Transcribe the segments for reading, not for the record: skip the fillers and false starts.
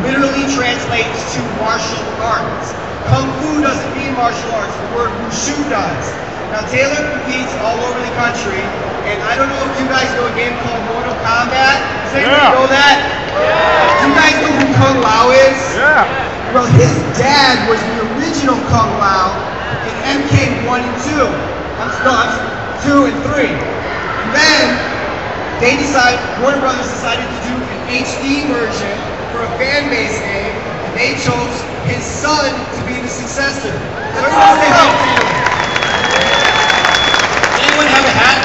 literally translates to martial arts. Kung Fu doesn't mean martial arts, the word Wushu does. Now Talyor competes all over the country, and I don't know if you guys know a game called Mortal Kombat. Does anybody know that? Yeah. Do you guys know who Kung Lao is? Yeah. Well, his dad was the original Kung Lao in MK 1 and 2. I'm 2 and 3. And then they Warner Brothers decided to do an HD version for a fan-based game, and they chose his son to be the successor. So everyone say hi to Talyor. Does anyone have a hat?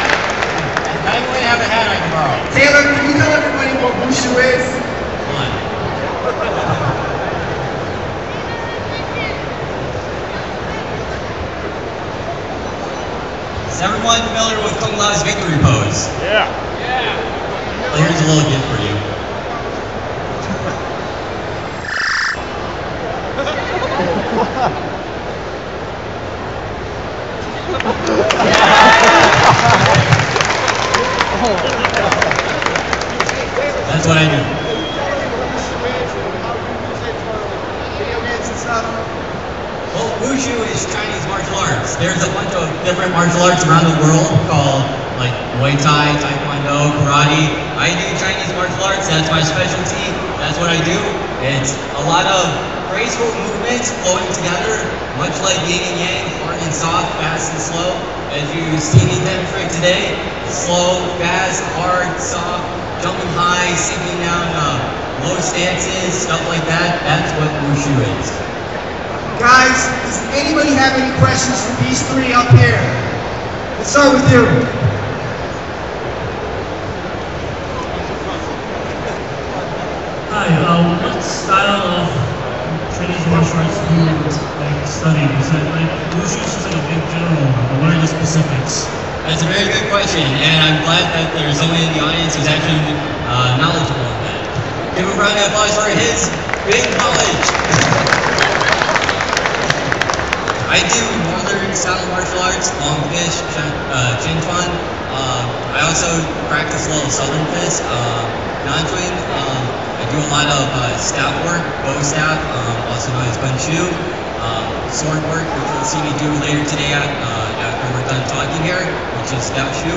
Does anyone have a hat I can borrow? Talyor, can you tell everybody what Wushu is? One. Is everyone familiar with Kung Lao's victory pose? Yeah. Well, here's a little gift for you. That's what I do. Video games and stuff. Well, Wushu is Chinese martial arts. There's a bunch of different martial arts around the world called like Muay Thai, Taekwondo, Karate. I do Chinese martial arts. That's my specialty. That's what I do. It's a lot of graceful movements flowing together, much like yin and yang, hard and soft, fast and slow. As you see me demonstrate today, slow, fast, hard, soft, jumping high, sinking down low stances, stuff like that. That's what Wushu is. Guys, does anybody have any questions for these three up here? Let's start with you. Hi, what style of Chinese martial arts do you study? Is it like Wushu is like a big general, or what are the specifics? That's a very good question, and I'm glad that there's someone in the audience who's actually knowledgeable on that. Give a round of applause for his big knowledge. I do northern style martial arts, long fist, chin chuan. I also practice a little southern fist, non-twin. I do a lot of staff work, bow staff, also known as Gunshu. Sword work, which you'll see me do later today after we're done talking here, which is Gao Shu.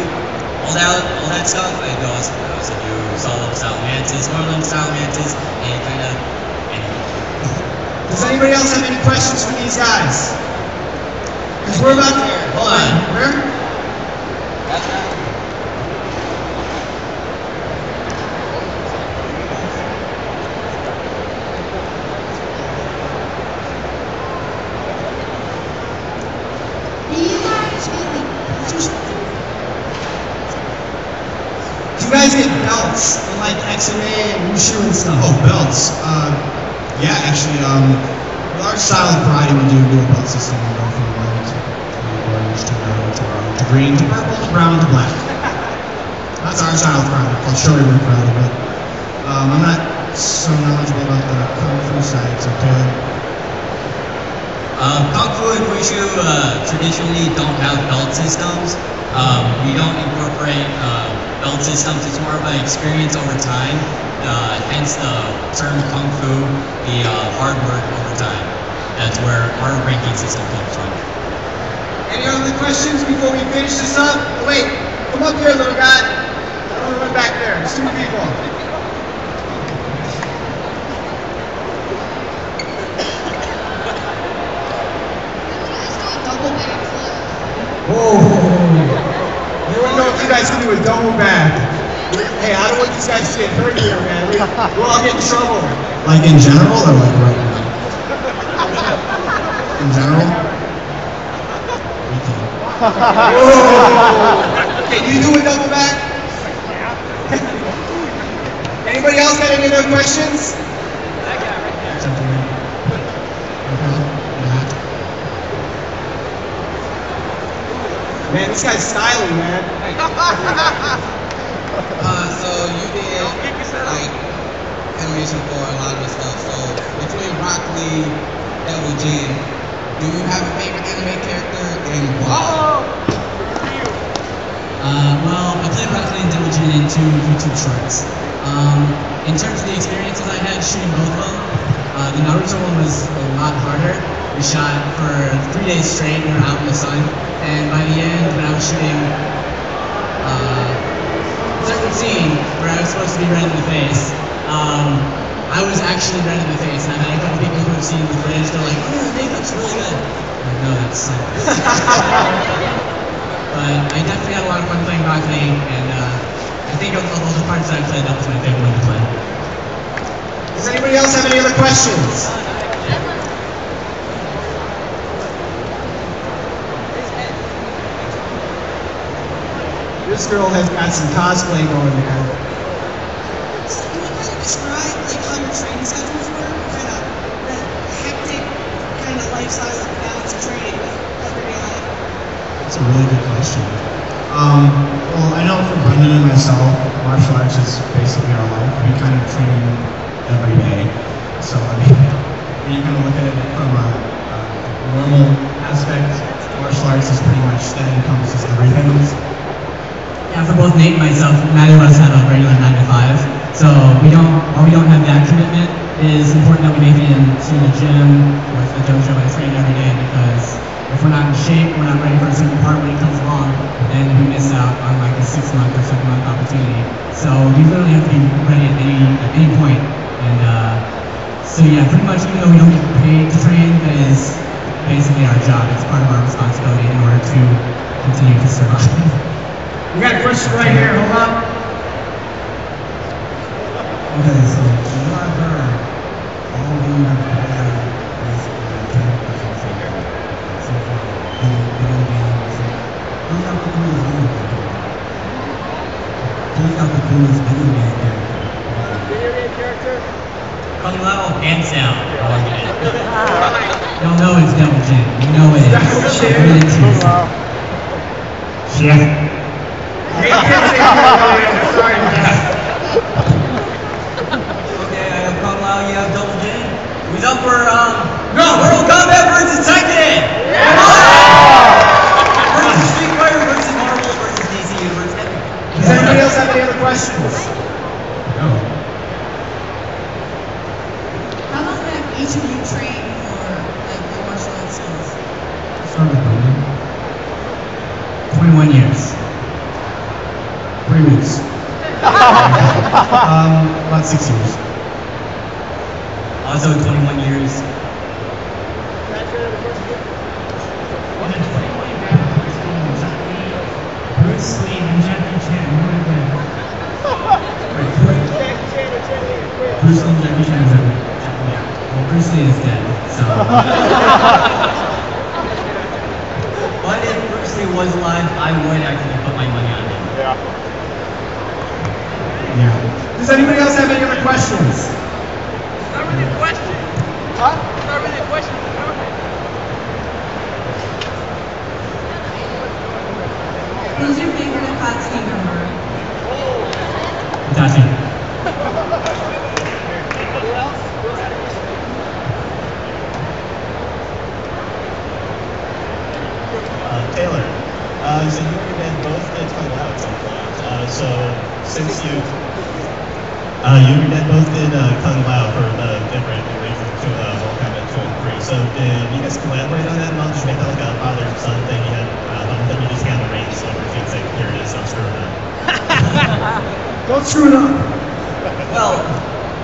All that stuff. I also do solo style mantis, Northern style mantis, and kind of anything. Does anybody else have any questions for these guys? Because we're about to... Hold on. Where? That's right. Do you guys get belts in like XMA and Wushu and stuff? Oh, belts. Yeah, actually, with our style of karate, we do a belt system. We go from white to orange to green to purple to brown to black. That's our style of karate, called Choi-Marquez karate, but I'm not so knowledgeable about the Kung Fu side, so Talyor. Kung Fu and Wushu traditionally don't have belt systems. We don't incorporate belt systems. It's more of an experience over time. Hence the term Kung Fu, the hard work over time. That's where our ranking system comes from. Any other questions before we finish this up? Oh, wait, come up here, little guy. I don't want to run back there. There's two people. Whoa. Anyone know if you guys can do a double back? Hey, I don't want these guys to get hurt here, man. We'll all get in trouble. Like in general, or like right now? In general? Whoa. Can you do a double back? Anybody else got any other questions? Man, this guy's styling, man. So you did like animation for a lot of the stuff. So between Rock Lee, Devil Jin, do you have a favorite anime character and why? Well, I played Rock Lee and Devil Jin in 2 YouTube shorts. In terms of the experiences I had shooting both of them, The Naruto one was a lot harder. We shot for 3 days straight. We were out in the sun, and by the end, when I was shooting a certain scene where I was supposed to be red in the face, I was actually red in the face, and I had a couple people who had seen the footage. They're like, "Oh, your makeup's really good." I'm like, no, that's but I definitely had a lot of fun playing Rockney, and I think of all the parts that I played, that was my favorite one to play. Does anybody else have any other questions? This girl has got some cosplay going there. So can you kind of describe like how your training schedules were? Kind of the hectic kind of lifestyle of balance training with everyday life? That's a really good question. Well, I know for Brendan and myself, martial arts is basically our life. We kind of train every day. So, I mean, when you kind of look at it from a normal aspect, martial arts is pretty much, that encompasses everything. Yeah, for both Nate and myself, neither of us have a regular 9 to 5. So while we don't have that commitment, it is important that we make it into the gym or the dojo and train every day, because if we're not in shape, we're not ready for a certain part when it comes along, then we miss out on like a 6-month or 7-month opportunity. So you literally have to be ready at any point. And so yeah, pretty much even though we don't get paid to train, that is basically our job. It's part of our responsibility in order to continue to survive. We got a question right here. Hold up. Okay, so from what I've heard, all of you have played this characters and so far, video games. Who's got the coolest video game character? Who's got the coolest video game character? Video game character? Kung Lao, hands down. Y'all know it's Devil Jin. You know it is. Devil Jin. Yeah. Sorry, man. Okay, I have Kung Lao, you have Double Jin. Who's up for Mortal Kombat versus Tekken? Yeah! Versus Street Fighter versus Marvel versus DC Universe. Does anybody else have any other questions? No. How long have each of you trained for like your martial arts skills? Start with Brendan. 21 years. 3 weeks. About 6 years. Also 21 years. Bruce Lee and Jackie Chan. Bruce Lee and Jackie Chan is everything. Well, Bruce Lee is dead, so. But if Bruce Lee was alive, I would actually put my money on him. Yeah. Does anybody else have any other questions? Not really a question. Huh? Not really a question. Who's your favorite Akatsuki member? Itachi. Taylor, so you and your dad both did Kung Lao at some point. So since you and your dad both did Kung Lao for the different reasons to Mortal Kombat 2 and 3. So did you guys collaborate on that at all? Just make that like a father-son thing? You had that you just kind of arranged over to say, here it is, don't screw it up. Don't screw it up. Well,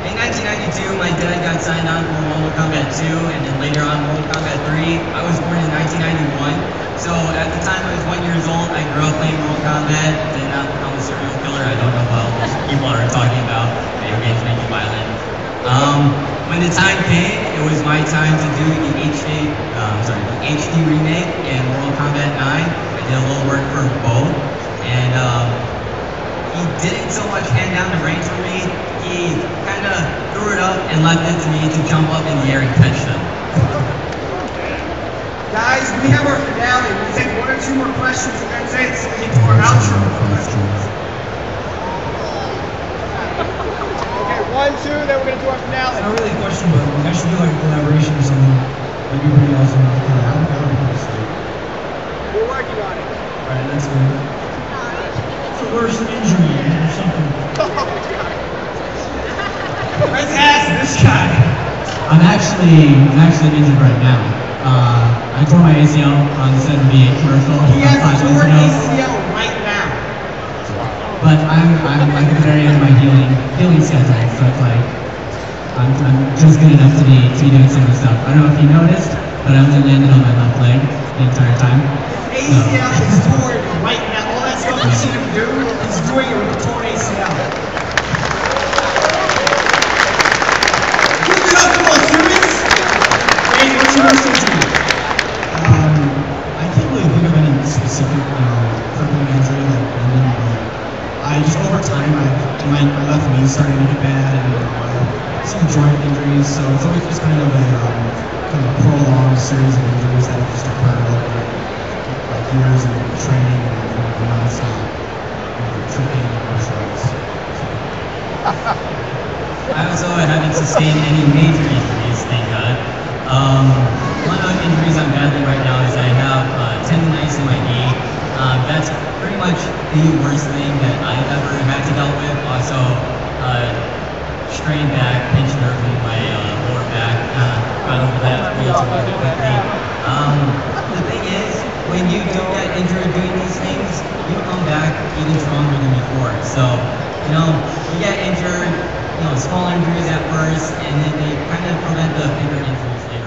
in 1992, my dad got signed on for Mortal Kombat 2, and then later on Mortal Kombat 3. I was born in 1991, so at the time I was 1 year old, I grew up playing Mortal Kombat, did not become a serial killer. I don't know what all those people are talking about. Video games make you violent. When the time came, it was my time to do the HD remake and Mortal Kombat 9. I did a little work for both, and he didn't so much hand down the reins for me. He kind of threw it up and left it to me to jump up in the air and catch them. Guys, we have our finale. We'll take 1 or 2 more questions and that's it. So we get to our outro. Okay, 1, 2, then we're going to do our finale. It's not really a question, but we actually do like a collaboration or something. That'd be pretty awesome. That would be pretty sweet. We're working on it. Alright, that's good. It's the worst injury or something. Let's ask this guy. I'm actually injured right now. I tore my ACL on the 78 commercial. He has a 5 months torn ago. ACL right now. But I'm like at the very end of my healing schedule, so it's like I'm just good enough to be doing some of the stuff. I don't know if you noticed, but I only landed on my left leg the entire time. His ACL is torn right now. All that stuff you see him do, he's doing it with a torn ACL. Give it up to most humans. Hey, what's your most injury? I can't really think of any specific, crippling injury like ending, but I just over time, my left knee started to get bad, and some joint injuries. So it's always just kind of a prolonged series of injuries that have just occurred over like years of training and nonstop tricking and martial arts. I also haven't sustained any major injuries, thank God. One of the injuries I'm battling right now is I have tendonitis in my knee. That's pretty much the worst thing that I've ever had to deal with. Also, strained back, pinched nerve in my lower back. Got over that relatively quickly. The thing is, when you do get injured doing these things, you come back even stronger than before. So, you get injured, small injuries at first, and then they kind of prevent the bigger injuries later.